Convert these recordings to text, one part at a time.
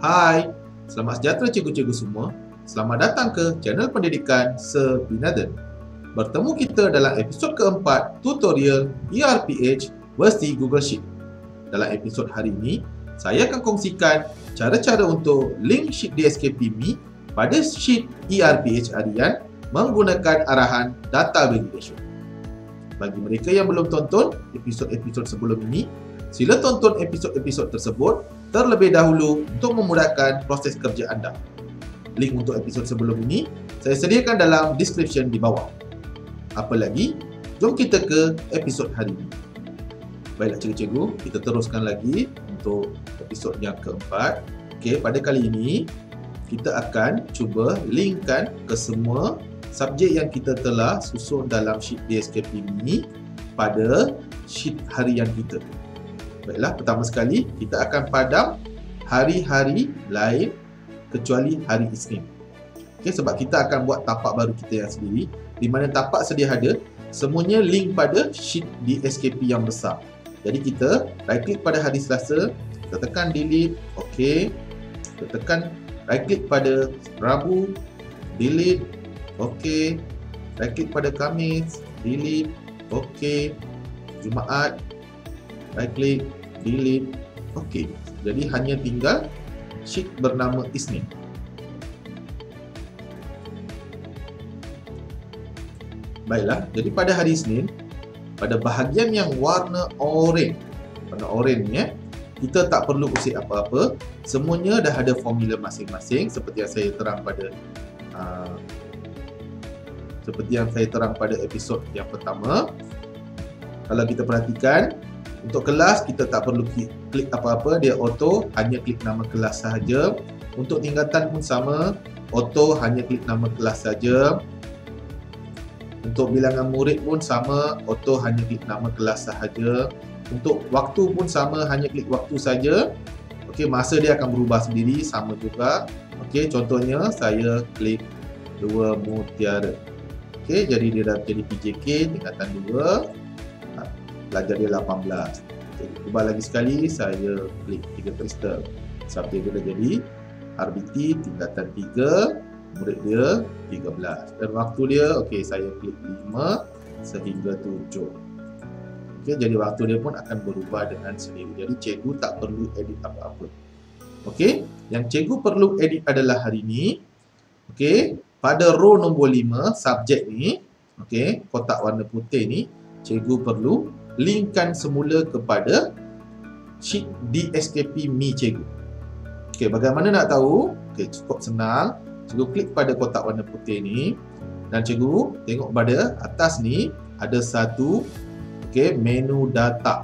Hai, selamat sejahtera cikgu-cikgu semua. Selamat datang ke channel pendidikan Sebinaden. Bertemu kita dalam episod keempat tutorial ERPH versi Google Sheet. Dalam episod hari ini, saya akan kongsikan cara-cara untuk link sheet DSKP-Me pada sheet ERPH harian menggunakan arahan data validation. Bagi mereka yang belum tonton episod-episod sebelum ini, sila tonton episod-episod tersebut terlebih dahulu untuk memudahkan proses kerja anda. Link untuk episod sebelum ini saya sediakan dalam description di bawah. Apa lagi? Jom kita ke episod hari ini. Baiklah cikgu-cikgu, kita teruskan lagi untuk episod yang keempat. Okey, pada kali ini kita akan cuba linkkan ke semua subjek yang kita telah susun dalam sheet DSKP-Me pada sheet harian kita. Baiklah, pertama sekali kita akan padam hari-hari lain kecuali hari Isnin. Okey, sebab kita akan buat tapak baru kita yang sendiri, di mana tapak sedia ada, semuanya link pada sheet DSKP yang besar. Jadi kita right click pada hari Selasa, kita tekan delete, okey. Kita tekan right click pada Rabu, delete, okey. Right click pada Khamis, delete, okey. Jumaat, right click, delete, okey. Jadi hanya tinggal sheet bernama Isnin. Baiklah, jadi pada hari Isnin, pada bahagian yang warna oranye ni kita tak perlu usik apa-apa. Semuanya dah ada formula masing-masing seperti yang saya terang pada episod yang pertama. Kalau kita perhatikan, untuk kelas kita tak perlu klik apa-apa, dia auto, hanya klik nama kelas sahaja. Untuk tingkatan pun sama, auto, hanya klik nama kelas sahaja. Untuk bilangan murid pun sama, auto, hanya klik nama kelas sahaja. Untuk waktu pun sama, hanya klik waktu saja. Okey, masa dia akan berubah sendiri, sama juga. Okey, contohnya saya klik 2 mutiara. Okey, jadi dia dah jadi PJK tingkatan 2. Pelajar dia 18. Jadi, ubah lagi sekali, saya klik 3 kristal. Subjek dia dah jadi RBT tingkatan 3, murid dia 13. Dan waktu dia, okey, saya klik 5 sehingga 7. Okey, jadi waktu dia pun akan berubah dengan sendiri. Jadi cikgu tak perlu edit apa-apa. Okey, yang cikgu perlu edit adalah hari ini. Okey, pada row nombor 5, subjek ni, okey, kotak warna putih ni, cikgu perlu linkkan semula kepada sheet DSKP-Me cikgu. Okey, bagaimana nak tahu? Okey, cukup senang. Cikgu klik pada kotak warna putih ni dan cikgu tengok pada atas ni ada satu menu data.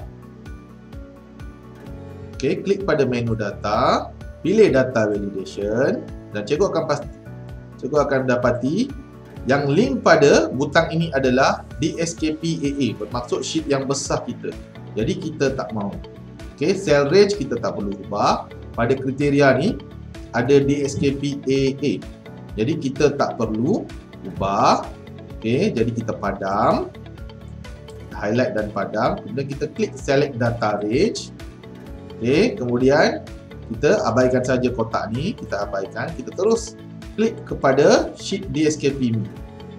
Okey, klik pada menu data, pilih data validation dan cikgu akan dapati yang link pada butang ini adalah DSKP-AA, bermaksud sheet yang besar kita. Jadi kita tak mahu. Okey, cell range kita tak perlu ubah. Pada kriteria ni ada DSKP-AA. Jadi kita tak perlu ubah. Okey, jadi kita padam, highlight dan padam. Kemudian kita klik select data range. Okey, kemudian kita abaikan saja kotak ni, kita abaikan. Kita terus klik kepada sheet DSKP-Me.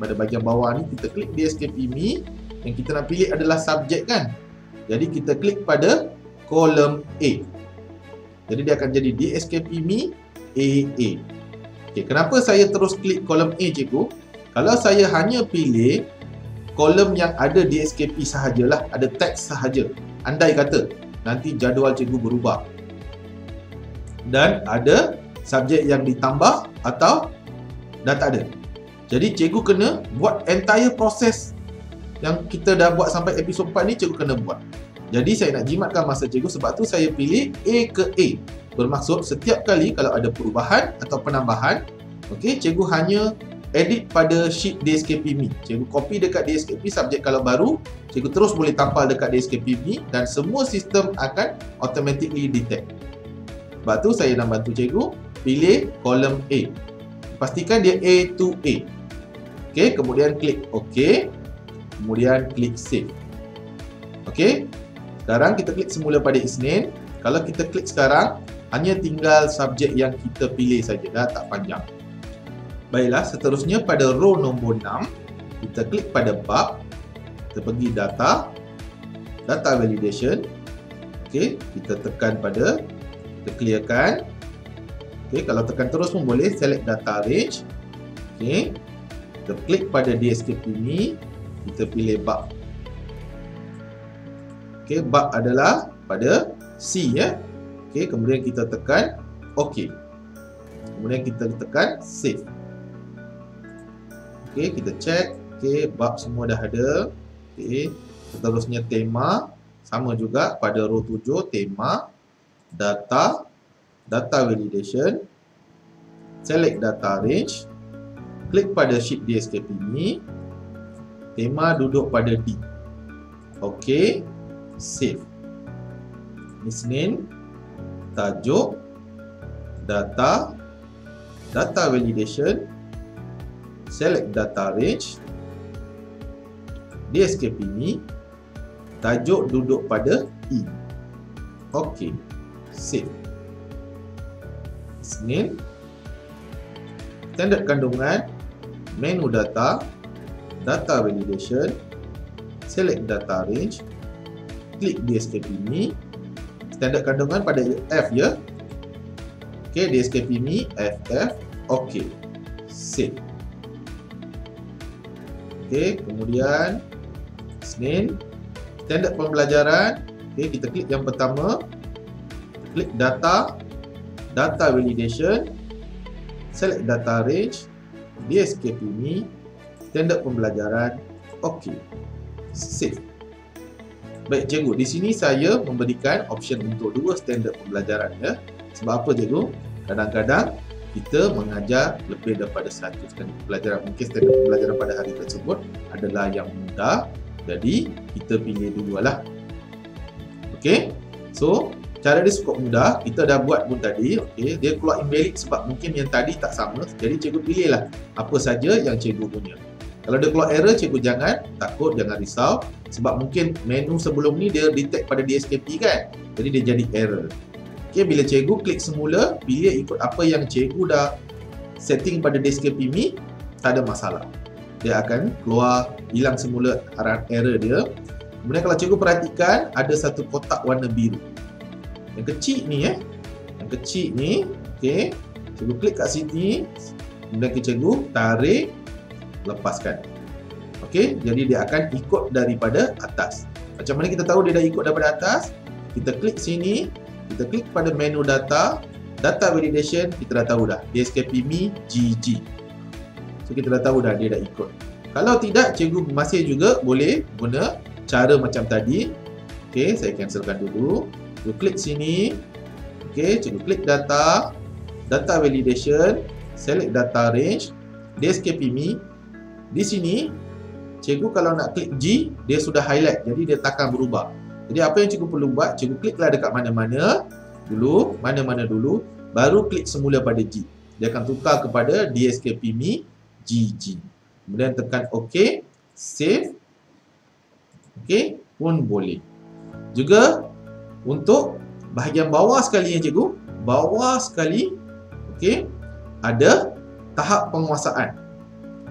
Pada bahagian bawah ni kita klik DSKP-Me. Yang kita nak pilih adalah subjek kan. Jadi kita klik pada kolom A. Jadi dia akan jadi DSKP-Me AA. Okey, kenapa saya terus klik kolom A cikgu? Kalau saya hanya pilih kolom yang ada DSKP sahajalah, ada teks sahaja, andai kata nanti jadual cikgu berubah dan ada subjek yang ditambah atau dah tak ada. Jadi cikgu kena buat entire proses yang kita dah buat sampai episod 4 ni, cikgu kena buat. Jadi saya nak jimatkan masa cikgu, sebab tu saya pilih A ke A. Bermaksud setiap kali kalau ada perubahan atau penambahan, okey, cikgu hanya edit pada sheet DSKP-Me. Cikgu copy dekat DSKP, subjek kalau baru, cikgu terus boleh tampal dekat DSKP-Me dan semua sistem akan automatically detect. Sebab tu saya nak bantu cikgu pilih kolom A. Pastikan dia A to A. Okey, kemudian klik OK. Kemudian klik save. Okey. Sekarang kita klik semula pada Isnin. Kalau kita klik sekarang, Hanya tinggal subjek yang kita pilih saja, dah tak panjang. Baiklah, seterusnya pada row nombor 6, kita klik pada bab, kita pergi data validation. Okey, kita tekan pada, kita clearkan. Okey, kalau tekan terus pun boleh, select data range. Okey, kita klik pada DSKP ni, kita pilih bab. Okey, bab adalah pada C ya. Okey, kemudian kita tekan OK. Kemudian kita tekan save. Okey, kita check. Okey, bab semua dah ada. Okey, seterusnya tema sama juga pada row 7, tema, data validation, select data range, klik pada sheet DSKP ni, tema duduk pada D. Okey, save. Ini Senin, tajuk, data validation, select data range, DSKP ni, tajuk duduk pada E. Okey, save. Senin, standard kandungan, menu data validation, select data range, klik DSKP ni, standard kandungan pada F ya. Okey, DSKP ni FF. Okey, save. Okey, kemudian Senin, standard pembelajaran. Okey, kita klik yang pertama, kita klik data validation, select data range, DSKP ni, standard pembelajaran. Okey, save. Baik cikgu, di sini saya memberikan option untuk 2 standard pembelajaran ya. Sebab apa cikgu? Kadang-kadang kita mengajar lebih daripada 1 standard pembelajaran. Mungkin standard pembelajaran pada hari tersebut adalah yang mudah, jadi kita pilih 2 lah. Okey, so cara dia cukup mudah. Kita dah buat pun tadi. Okey, dia keluar invalid sebab mungkin yang tadi tak sama. Jadi cikgu pilihlah apa saja yang cikgu punya. Kalau dia keluar error, cikgu jangan takut, jangan risau. Sebab mungkin menu sebelum ni dia detect pada DSKP kan. Jadi dia jadi error. Okey, bila cikgu klik semula, pilih ikut apa yang cikgu dah setting pada DSKP ni, tak ada masalah. Dia akan keluar, hilang semula error dia. Kemudian kalau cikgu perhatikan, ada satu kotak warna biru. Yang kecil ni yang kecil ni, okey, cikgu klik kat sini. Kemudian cikgu tarik, lepaskan. Okey, jadi dia akan ikut daripada atas. Macam mana kita tahu dia dah ikut daripada atas? Kita klik sini, kita klik pada menu data validation, kita dah tahu dah DSKP me GG. So kita dah tahu dah dia dah ikut. Kalau tidak, cikgu masih juga boleh guna cara macam tadi. Okey, saya cancelkan dulu. Cikgu klik sini. Okey, cikgu klik data validation, select data range, DSKP me. Di sini, cikgu kalau nak klik G, dia sudah highlight. Jadi, dia takkan berubah. Jadi, apa yang cikgu perlu buat, cikgu kliklah dekat mana-mana dulu, baru klik semula pada G. Dia akan tukar kepada DSKP me GG. Kemudian tekan OK, save. OK, pun boleh. Juga, untuk bahagian bawah sekali ya cikgu, bawah sekali, OK, ada tahap penguasaan.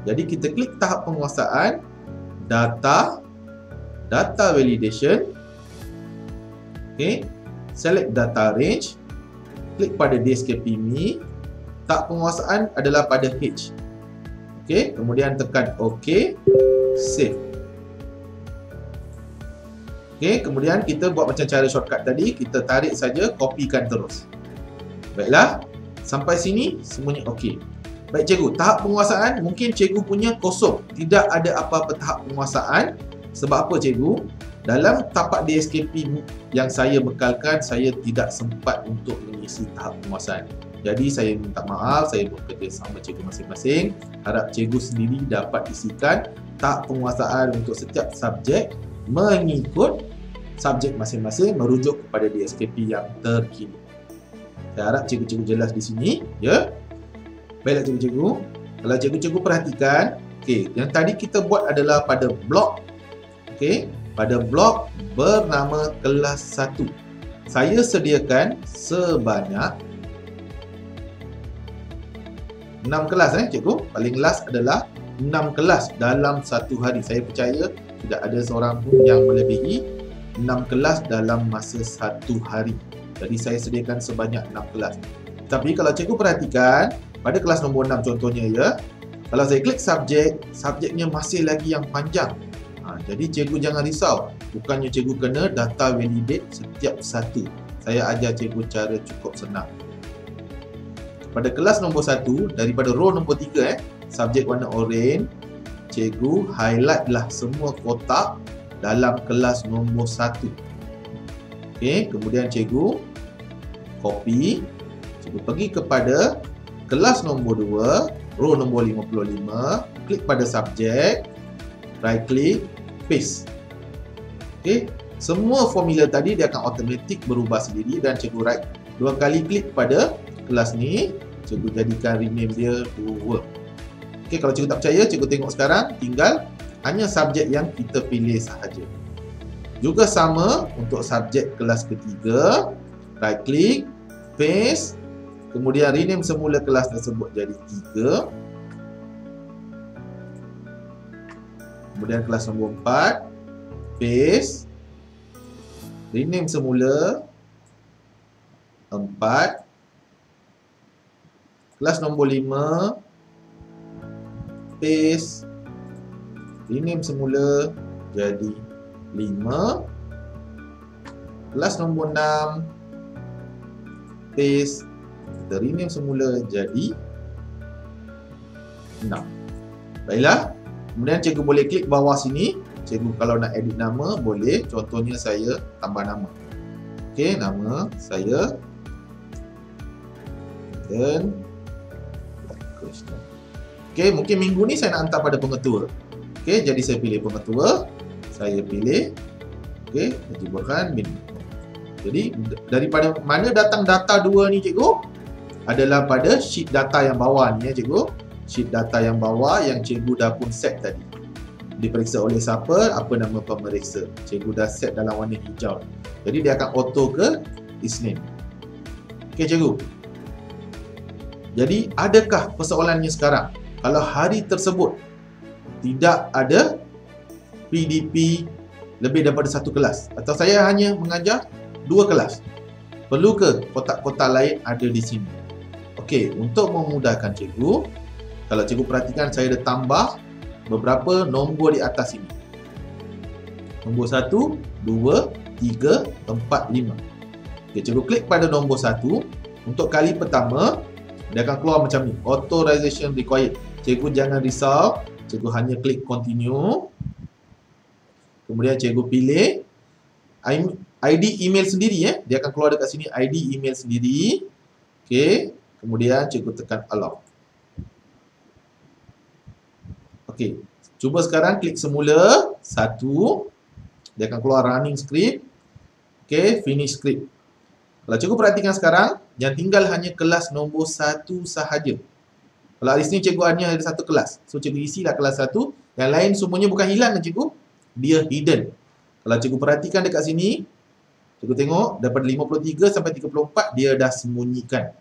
Jadi kita klik tahap penguasaan, data validation, okay, select data range, klik pada DSKP me, tahap penguasaan adalah pada H, okay, kemudian tekan OK, save. Okay, kemudian kita buat macam cara shortcut tadi, kita tarik saja, kopikan terus. Baiklah, sampai sini semuanya OK. Baik cikgu, tahap penguasaan mungkin cikgu punya kosong. Tidak ada apa-apa tahap penguasaan. Sebab apa cikgu? Dalam tapak DSKP yang saya bekalkan, saya tidak sempat untuk mengisi tahap penguasaan. Jadi saya minta maaf, saya bekerja sama cikgu masing-masing. Harap cikgu sendiri dapat isikan tahap penguasaan untuk setiap subjek mengikut subjek masing-masing, merujuk kepada DSKP yang terkini. Saya harap cikgu-cikgu jelas di sini, ya. Baiklah cikgu-cikgu, kalau cikgu-cikgu perhatikan, okey, yang tadi kita buat adalah pada blok, okey, pada blok bernama kelas 1. saya sediakan sebanyak 6 kelas cikgu. Paling last adalah 6 kelas dalam satu hari. Saya percaya tidak ada seorang pun yang melebihi 6 kelas dalam masa satu hari. Jadi saya sediakan sebanyak 6 kelas. Tapi kalau cikgu perhatikan pada kelas nombor 6 contohnya ya, kalau saya klik subjek, subjeknya masih lagi yang panjang. Jadi cikgu jangan risau. Bukannya cikgu kena data validate setiap satu. Saya ajar cikgu cara cukup senang. Pada kelas nombor 1, daripada row nombor 3 subjek warna oranye, cikgu highlight lah semua kotak dalam kelas nombor 1. Okey, kemudian cikgu copy, cikgu pergi kepada kelas nombor 2, row nombor 55, klik pada subjek, right click, paste. Okey, semua formula tadi dia akan automatik berubah sendiri dan cikgu right 2 kali klik pada kelas ni, cikgu jadikan rename dia to work. Okey, kalau cikgu tak percaya, cikgu tengok sekarang tinggal hanya subjek yang kita pilih sahaja. Juga sama untuk subjek kelas ketiga, right click, paste, kemudian rename semula kelas tersebut jadi 3. Kemudian kelas nombor 4, paste, rename semula 4. Kelas nombor 5, paste, rename semula jadi 5. Kelas nombor 6, paste, kita rename semula jadi 6. Baiklah. Kemudian cikgu boleh klik bawah sini. Cikgu kalau nak edit nama boleh. Contohnya saya tambah nama. Okey, nama saya dan okey, mungkin minggu ni saya nak hantar pada pengetua. Okey, jadi saya pilih pengetua. Saya pilih okey, Haji Burhan bin. Jadi daripada mana datang data 2 ni cikgu? Adalah pada sheet data yang bawah ni ya cikgu. Sheet data yang bawah yang cikgu dah pun set tadi. Diperiksa oleh siapa? Apa nama pemeriksa? Cikgu dah set dalam warna hijau. Jadi dia akan auto ke Isnin. Okey cikgu. Jadi adakah persoalannya sekarang? Kalau hari tersebut tidak ada PDP lebih daripada satu kelas atau saya hanya mengajar 2 kelas, perlu ke kotak-kotak lain ada di sini? Okey, untuk memudahkan cikgu, kalau cikgu perhatikan saya ada tambah beberapa nombor di atas ini. Nombor 1, 2, 3, 4, 5. Okey, cikgu klik pada nombor 1. Untuk kali pertama dia akan keluar macam ni, authorization required. Cikgu jangan risau, cikgu hanya klik continue. Kemudian cikgu pilih ID email sendiri ya. Dia akan keluar dekat sini ID email sendiri. Okey, kemudian cikgu tekan allow. Okey, cuba sekarang klik semula 1. Dia akan keluar running script. Okey, finish script. Kalau cikgu perhatikan sekarang, yang tinggal hanya kelas nombor 1 sahaja. Kalau hari ini cikgu hanya ada 1 kelas. So cikgu isilah kelas 1. Yang lain semuanya bukan hilang cikgu. Dia hidden. Kalau cikgu perhatikan dekat sini, cikgu tengok daripada 53 sampai 34 dia dah sembunyikan.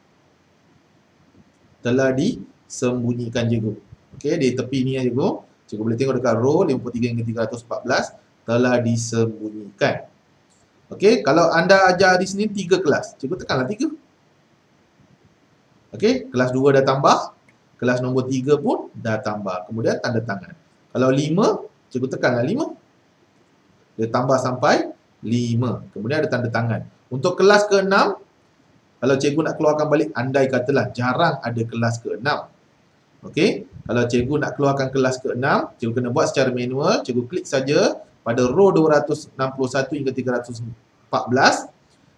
Telah disembunyikan cikgu. Okey, di tepi ni ya cikgu. Cikgu boleh tengok dekat row 53 hingga 314 telah disembunyikan. Okey, kalau anda ajar hari Senin 3 kelas, cikgu tekanlah 3. Okey, kelas 2 dah tambah, kelas nombor 3 pun dah tambah. Kemudian tanda tangan. Kalau 5, cikgu tekanlah 5. Dia tambah sampai 5. Kemudian ada tanda tangan. Untuk kelas ke-6, kalau cikgu nak keluarkan balik, andai katalah jarang ada kelas ke-6. Okey, kalau cikgu nak keluarkan kelas ke-6, cikgu kena buat secara manual. Cikgu klik saja pada row 261 hingga 314.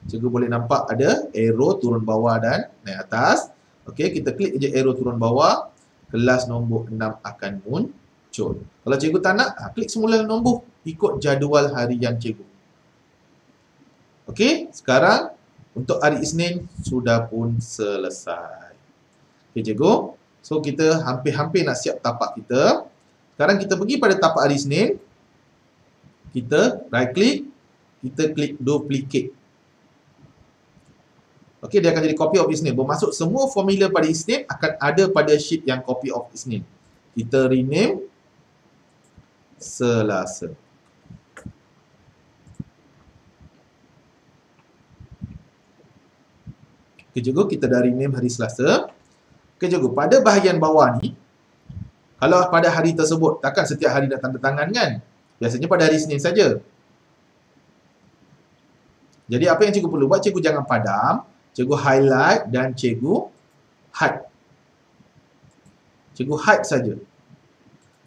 Cikgu boleh nampak ada arrow turun bawah dan naik atas. Okey, kita klik je arrow turun bawah, kelas nombor 6 akan muncul. Kalau cikgu tak nak, klik semula nombor ikut jadual harian cikgu. Okey, sekarang untuk hari Isnin sudah pun selesai. Okey cikgu, so kita hampir-hampir nak siap tapak kita. Sekarang kita pergi pada tapak hari Isnin. Kita right click, kita klik duplicate. Okey, dia akan jadi copy of Isnin. Bermaksud semua formula pada Isnin akan ada pada sheet yang copy of Isnin. Kita rename Selasa. Okey, cikgu, kita dah rename hari Selasa. Okey, cikgu, pada bahagian bawah ni, kalau pada hari tersebut, takkan setiap hari nak tanda tangan kan? Biasanya pada hari Isnin saja. Jadi apa yang cikgu perlu buat, cikgu jangan padam, cikgu highlight dan cikgu hide. Cikgu hide saja.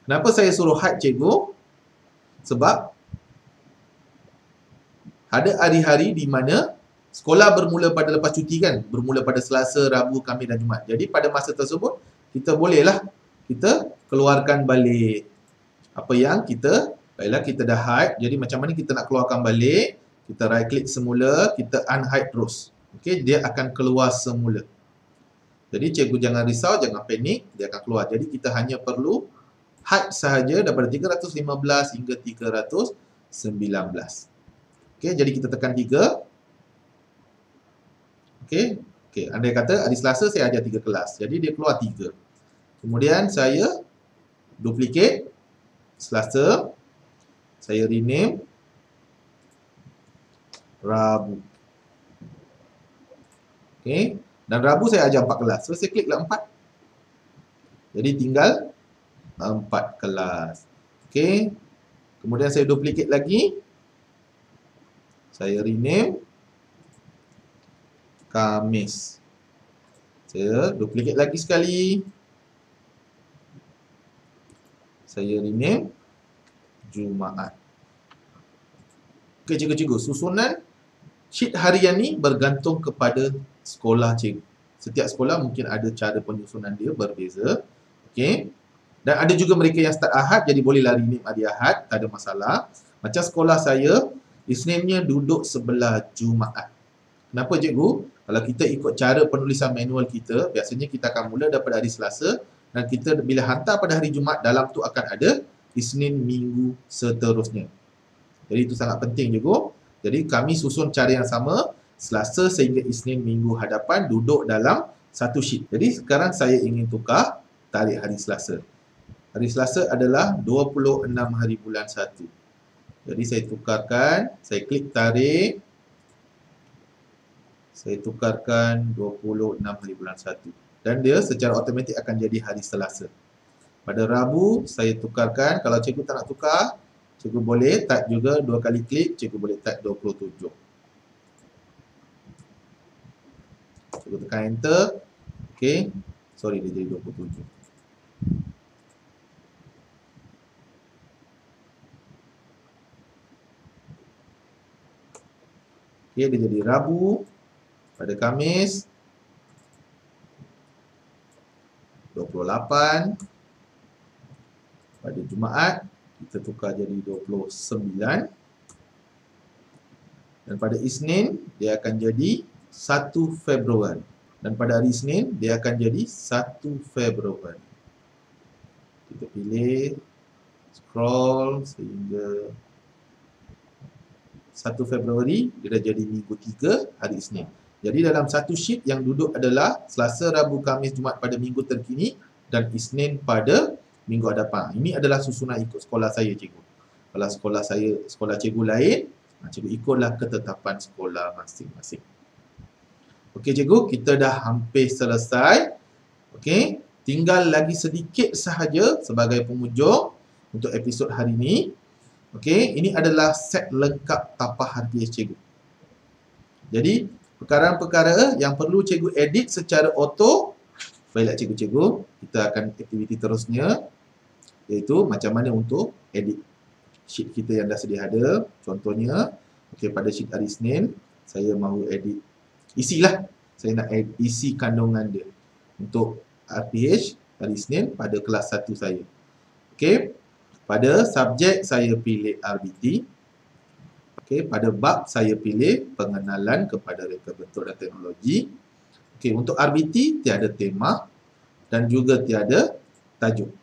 Kenapa saya suruh hide cikgu? Sebab ada hari-hari di mana sekolah bermula pada lepas cuti kan? Bermula pada Selasa, Rabu, Khamis dan Jumaat. Jadi pada masa tersebut, kita bolehlah kita keluarkan balik apa yang kita, baiklah kita dah hide. Jadi macam mana kita nak keluarkan balik? Kita right click semula, kita unhide terus. Okey, dia akan keluar semula. Jadi cikgu jangan risau, jangan panik, dia akan keluar. Jadi kita hanya perlu hide sahaja daripada 315 hingga 319. Okey, jadi kita tekan 3. Okey, andai kata hari Selasa saya ajar 3 kelas. Jadi dia keluar 3. Kemudian saya duplicate Selasa. Saya rename Rabu. Okey, dan Rabu saya ajar 4 kelas. So saya kliklah 4. Jadi tinggal 4 kelas. Okey. Kemudian saya duplicate lagi. Saya rename Khamis. Saya duplicate lagi sekali. Saya rename Jumaat. Okey, cikgu-cikgu, susunan sheet harian ni bergantung kepada sekolah cikgu. Setiap sekolah mungkin ada cara penyusunan dia berbeza. Okey. Dan ada juga mereka yang start Ahad, jadi bolehlah rename hari Ahad, tak ada masalah. Macam sekolah saya, Isninnya duduk sebelah Jumaat. Kenapa cikgu? Kalau kita ikut cara penulisan manual kita, biasanya kita akan mula daripada hari Selasa dan kita bila hantar pada hari Jumaat, dalam tu akan ada Isnin minggu seterusnya. Jadi itu sangat penting cikgu. Jadi kami susun cara yang sama, Selasa sehingga Isnin minggu hadapan duduk dalam satu sheet. Jadi sekarang saya ingin tukar tarikh hari Selasa. Hari Selasa adalah 26 hari bulan 1. Jadi saya tukarkan, saya klik tarikh. Saya tukarkan 26 hari bulan 1. Dan dia secara automatik akan jadi hari Selasa. Pada Rabu, saya tukarkan. Kalau cikgu tak nak tukar, cikgu boleh type juga 2 kali klik, cikgu boleh type 27. Cikgu tekan enter. Okey. Sorry, dia jadi 27. Okey, dia jadi Rabu. Pada Khamis 28. Pada Jumaat kita tukar jadi 29. Dan pada Isnin dia akan jadi 1 Februari. Dan pada hari Isnin dia akan jadi 1 Februari. Kita pilih, scroll sehingga 1 Februari dia dah jadi minggu 3 hari Isnin. Jadi dalam satu sheet yang duduk adalah Selasa, Rabu, Khamis, Jumaat pada minggu terkini dan Isnin pada minggu hadapan. Ini adalah susunan ikut sekolah saya cikgu. Kalau sekolah saya, sekolah cikgu lain, cikgu ikutlah ketetapan sekolah masing-masing. Okey cikgu, kita dah hampir selesai. Okey, tinggal lagi sedikit sahaja sebagai penghujung untuk episod hari ini. Okey, ini adalah set lengkap tapak RPH cikgu. Jadi perkara-perkara yang perlu cikgu edit secara auto. Baiklah cikgu-cikgu, kita akan aktiviti terusnya, iaitu macam mana untuk edit sheet kita yang dah sedia ada. Contohnya, okey, pada sheet hari Isnin, saya mahu edit, isilah, saya nak isi kandungan dia untuk RPH hari Isnin pada kelas 1 saya. Okey, pada subjek saya pilih RBT. Okey, pada bab saya pilih pengenalan kepada reka bentuk dan teknologi. Okey, untuk RBT tiada tema dan juga tiada tajuk.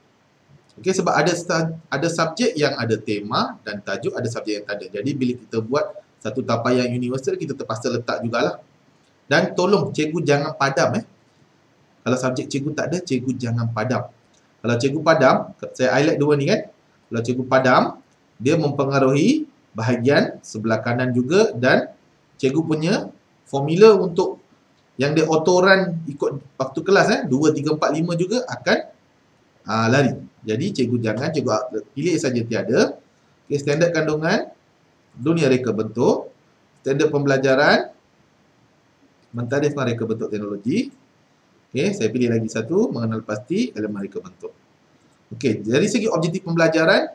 Okey, sebab ada subjek yang ada tema dan tajuk, ada subjek yang tak ada. Jadi bila kita buat satu tapayan universal, kita terpaksa letak jugalah Dan tolong cikgu jangan padam. Kalau subjek cikgu tak ada, cikgu jangan padam. Kalau cikgu padam, saya highlight dua ni kan. Kalau cikgu padam, dia mempengaruhi bahagian sebelah kanan juga, dan cikgu punya formula untuk yang dia auto run ikut waktu kelas 2, 3, 4, 5 juga akan lari. Jadi cikgu jangan, cikgu pilih saja tiada. Okay, standard kandungan, dunia reka bentuk, standard pembelajaran, mentarifkan reka bentuk teknologi. Okey, saya pilih lagi satu, mengenal pasti elemen reka bentuk. Okey, dari segi objektif pembelajaran,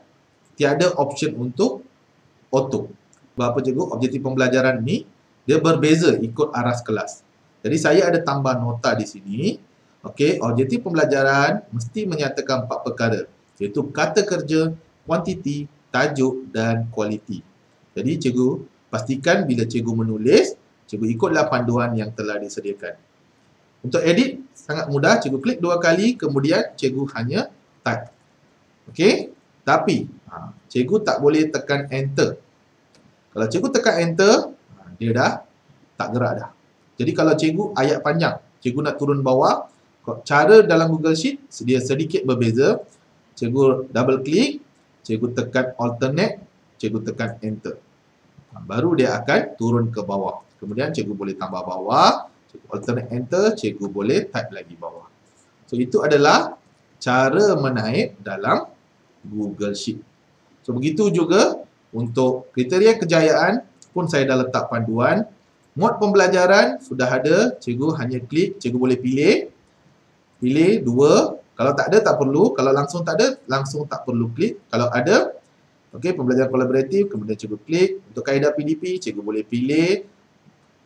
tiada option untuk auto. Berapa cikgu? Objektif pembelajaran ni dia berbeza ikut aras kelas. Jadi saya ada tambah nota di sini. Okey, objektif pembelajaran mesti menyatakan 4 perkara, iaitu kata kerja, kuantiti, tajuk dan kualiti. Jadi cikgu pastikan bila cikgu menulis, cikgu ikutlah panduan yang telah disediakan. Untuk edit, sangat mudah. Cikgu klik 2 kali, kemudian cikgu hanya type. Okey? Tapi, cikgu tak boleh tekan enter. Kalau cikgu tekan enter, dia dah tak gerak dah. Jadi kalau cikgu ayat panjang, cikgu nak turun bawah, cara dalam Google Sheet dia sedikit berbeza. Cikgu double klik, cikgu tekan alternate, cikgu tekan enter. Baru dia akan turun ke bawah. Kemudian cikgu boleh tambah bawah, cikgu alternate enter, cikgu boleh type lagi bawah. So itu adalah cara menaip dalam Google Sheet. So begitu juga untuk kriteria kejayaan pun saya dah letak panduan. Mod pembelajaran sudah ada, cikgu hanya klik, cikgu boleh pilih 2. Kalau tak ada tak perlu, kalau langsung tak ada, langsung tak perlu klik. Kalau ada, okey, pembelajaran kolaboratif, kemudian cikgu klik. Untuk kaedah PDP, cikgu boleh pilih.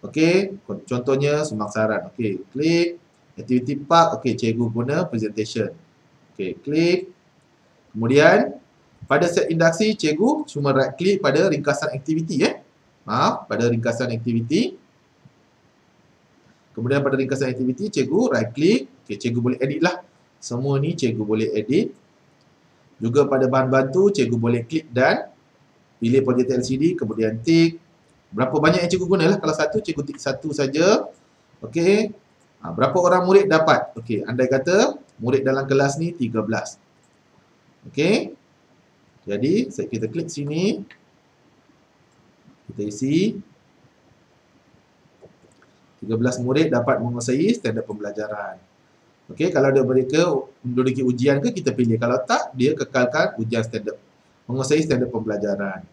Okey, contohnya sumangsaran. Okey, klik. Activity Park, okey, cikgu guna presentation. Okey, klik. Kemudian, pada set induksi, cikgu cuma right klik pada ringkasan aktiviti. Pada ringkasan aktiviti. Kemudian pada ringkasan aktiviti, cikgu right klik. Okey, cikgu boleh edit lah. Semua ni cikgu boleh edit. Juga pada bahan bantu, cikgu boleh klik dan pilih projector LCD, kemudian tik. Berapa banyak yang cikgu gunalah. Kalau satu, cikgu tik satu saja. Okey. Berapa orang murid dapat? Okey, andai kata murid dalam kelas ni 13. Okey. Jadi, kita klik sini. Kita isi. 13 murid dapat menguasai standard pembelajaran. Okey, kalau mereka memiliki ujian ke, kita pilih. Kalau tak, dia kekalkan ujian standard. Menguasai standard pembelajaran.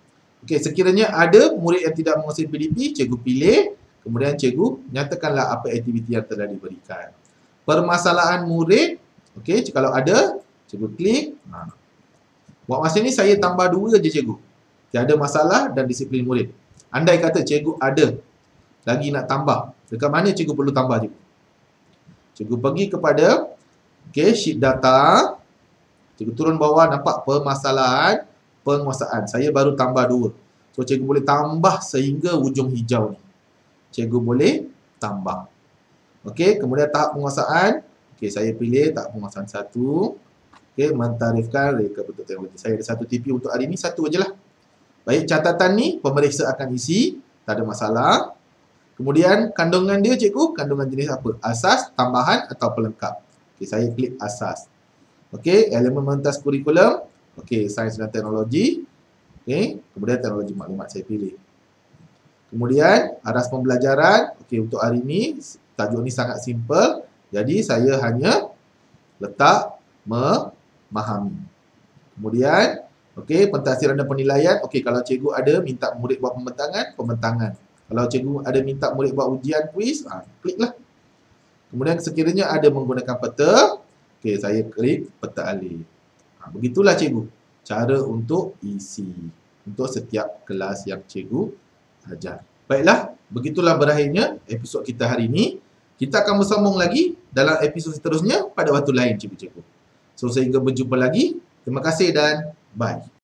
Okey, sekiranya ada murid yang tidak menguasai PDP, cikgu pilih. Kemudian cikgu nyatakanlah apa aktiviti yang telah diberikan. Permasalahan murid, okey, kalau ada, cikgu klik. Buat masa ni saya tambah 2 je cikgu. Tiada masalah dan disiplin murid. Andai kata cikgu ada lagi nak tambah, dekat mana cikgu perlu tambah cikgu? Cikgu pergi kepada sheet data. Cikgu turun bawah, nampak permasalahan penguasaan. Saya baru tambah 2. So cikgu boleh tambah sehingga ujung hijau ni. Cikgu boleh tambah. Okey, kemudian tahap penguasaan. Okey, saya pilih tahap penguasaan 1. Okey, mentarifkan reka bentuk teknologi. Saya ada 1 TP untuk hari ni, 1 je lah. Baik, catatan ni pemeriksa akan isi, tak ada masalah. Kemudian kandungan dia cikgu, kandungan jenis apa? Asas, tambahan atau pelengkap. Okey, saya klik asas. Okey, elemen mentas kurikulum. Okey, sains dan teknologi. Okey, kemudian teknologi maklumat saya pilih. Kemudian aras pembelajaran. Okey, untuk hari ini tajuk ni sangat simple. Jadi saya hanya letak memahami. Kemudian okey, pentafsiran dan penilaian. Okey, kalau cikgu ada minta murid buat pembentangan. Kalau cikgu ada minta murid buat ujian kuis, kliklah. Kemudian sekiranya ada menggunakan peta, okey, saya klik peta alih. Begitulah cikgu cara untuk isi untuk setiap kelas yang cikgu ajar. Baiklah, begitulah berakhirnya episod kita hari ini. Kita akan bersambung lagi dalam episod seterusnya pada waktu lain cikgu-cikgu. So sehingga berjumpa lagi. Terima kasih dan bye.